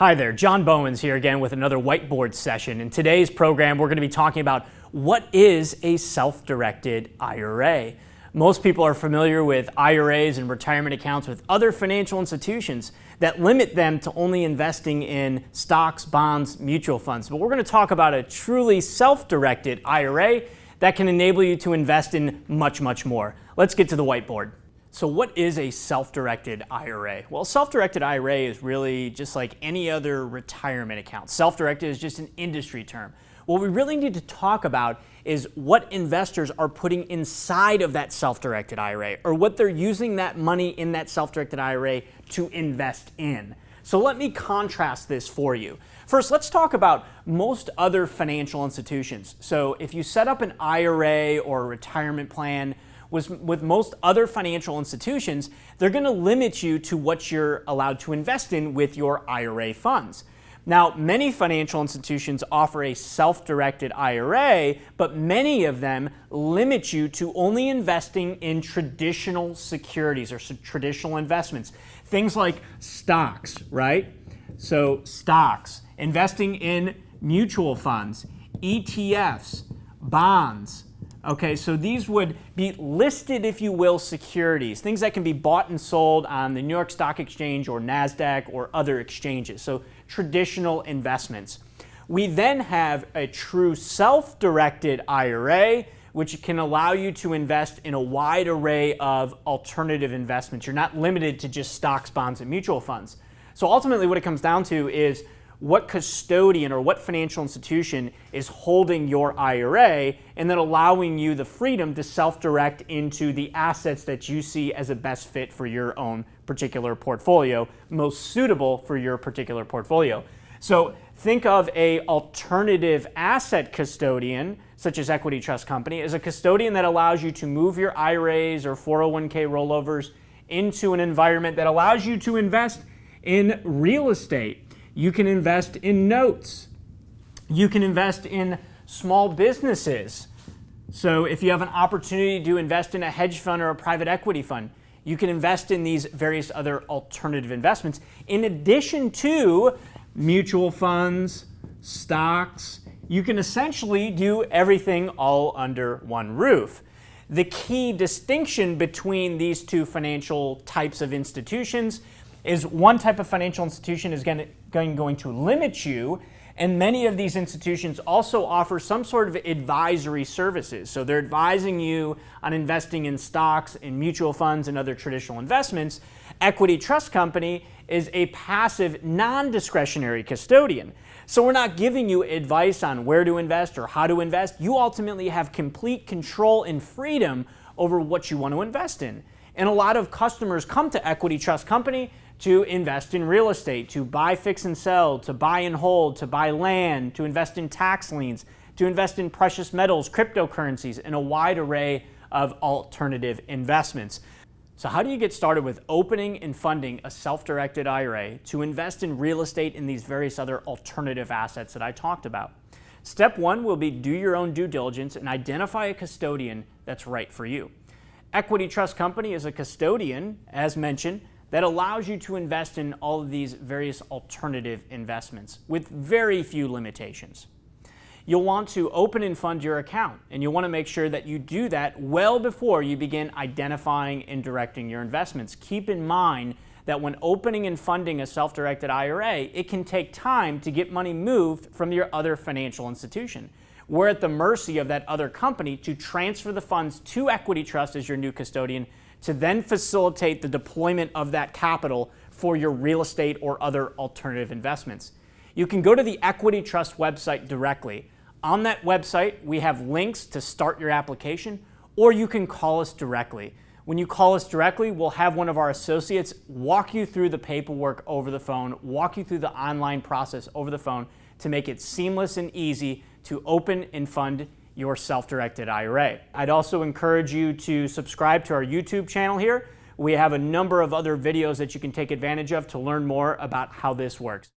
Hi there, John Bowens here again with another whiteboard session. In today's program, we're going to be talking about what is a self-directed IRA. Most people are familiar with IRAs and retirement accounts with other financial institutions that limit them to only investing in stocks, bonds, mutual funds. But we're going to talk about a truly self-directed IRA that can enable you to invest in much, much more. Let's get to the whiteboard. So what is a self-directed IRA? Well, self-directed IRA is really just like any other retirement account. Self-directed is just an industry term. What we really need to talk about is what investors are putting inside of that self-directed IRA, or what they're using that money in that self-directed IRA to invest in. So let me contrast this for you. First, let's talk about most other financial institutions. So if you set up an IRA or a retirement plan with most other financial institutions, they're going to limit you to what you're allowed to invest in with your IRA funds. Now, many financial institutions offer a self-directed IRA, but many of them limit you to only investing in traditional securities or traditional investments. Things like stocks, right? So stocks, investing in mutual funds, ETFs, bonds. Okay, so these would be listed, if you will, securities, things that can be bought and sold on the New York Stock Exchange or NASDAQ or other exchanges, so traditional investments. We then have a true self-directed IRA, which can allow you to invest in a wide array of alternative investments. You're not limited to just stocks, bonds, and mutual funds. So ultimately what it comes down to is what custodian or what financial institution is holding your IRA and then allowing you the freedom to self-direct into the assets that you see as a best fit for your own particular portfolio, most suitable for your particular portfolio. So think of an alternative asset custodian, such as Equity Trust Company, as a custodian that allows you to move your IRAs or 401k rollovers into an environment that allows you to invest in real estate. You can invest in notes. You can invest in small businesses. So if you have an opportunity to invest in a hedge fund or a private equity fund, you can invest in these various other alternative investments in addition to mutual funds, stocks. You can essentially do everything all under one roof. The key distinction between these two financial types of institutions is one type of financial institution is going to limit you, and many of these institutions also offer some sort of advisory services. So they're advising you on investing in stocks, in mutual funds, and other traditional investments. Equity Trust Company is a passive, non-discretionary custodian. So we're not giving you advice on where to invest or how to invest. You ultimately have complete control and freedom over what you want to invest in. And a lot of customers come to Equity Trust Company to invest in real estate, to buy, fix, and sell, to buy and hold, to buy land, to invest in tax liens, to invest in precious metals, cryptocurrencies, and a wide array of alternative investments. So how do you get started with opening and funding a self-directed IRA to invest in real estate and these various other alternative assets that I talked about? Step one will be do your own due diligence and identify a custodian that's right for you. Equity Trust Company is a custodian, as mentioned, that allows you to invest in all of these various alternative investments with very few limitations. You'll want to open and fund your account, and you'll want to make sure that you do that well before you begin identifying and directing your investments. Keep in mind that when opening and funding a self-directed IRA, it can take time to get money moved from your other financial institution. We're at the mercy of that other company to transfer the funds to Equity Trust as your new custodian to then facilitate the deployment of that capital for your real estate or other alternative investments. You can go to the Equity Trust website directly. On that website, we have links to start your application, or you can call us directly. When you call us directly, we'll have one of our associates walk you through the paperwork over the phone, walk you through the online process over the phone to make it seamless and easy to open and fund your self-directed IRA. I'd also encourage you to subscribe to our YouTube channel here. We have a number of other videos that you can take advantage of to learn more about how this works.